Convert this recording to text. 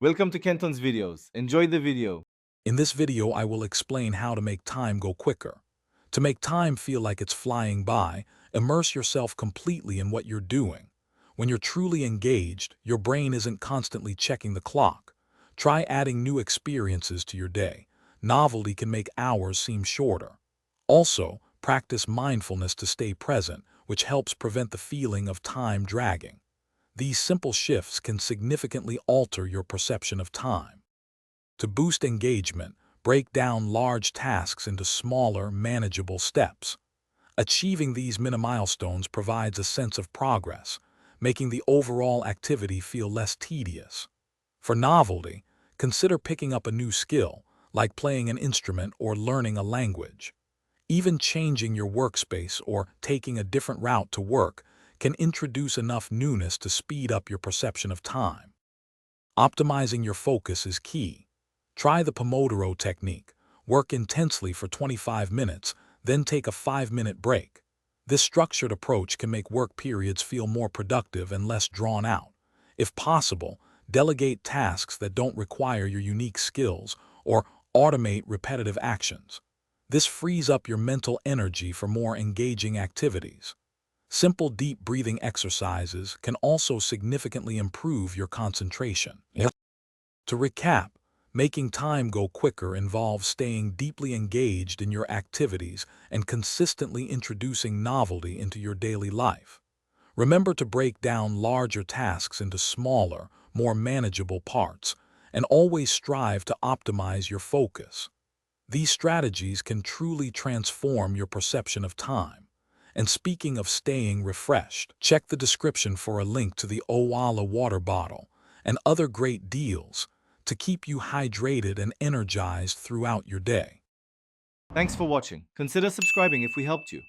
Welcome to Kenton's videos. Enjoy the video. In this video, I will explain how to make time go quicker. To make time feel like it's flying by, immerse yourself completely in what you're doing. When you're truly engaged, your brain isn't constantly checking the clock. Try adding new experiences to your day. Novelty can make hours seem shorter. Also, practice mindfulness to stay present, which helps prevent the feeling of time dragging. These simple shifts can significantly alter your perception of time. To boost engagement, break down large tasks into smaller, manageable steps. Achieving these mini-milestones provides a sense of progress, making the overall activity feel less tedious. For novelty, consider picking up a new skill, like playing an instrument or learning a language. Even changing your workspace or taking a different route to work can introduce enough newness to speed up your perception of time. Optimizing your focus is key. Try the Pomodoro technique. Work intensely for 25 minutes, then take a 5-minute break. This structured approach can make work periods feel more productive and less drawn out. If possible, delegate tasks that don't require your unique skills or automate repetitive actions. This frees up your mental energy for more engaging activities. Simple deep breathing exercises can also significantly improve your concentration. To recap, making time go quicker involves staying deeply engaged in your activities and consistently introducing novelty into your daily life. Remember to break down larger tasks into smaller, more manageable parts, and always strive to optimize your focus. These strategies can truly transform your perception of time. And speaking of staying refreshed, check the description for a link to the Owala water bottle and other great deals to keep you hydrated and energized throughout your day. Thanks for watching. Consider subscribing if we helped you.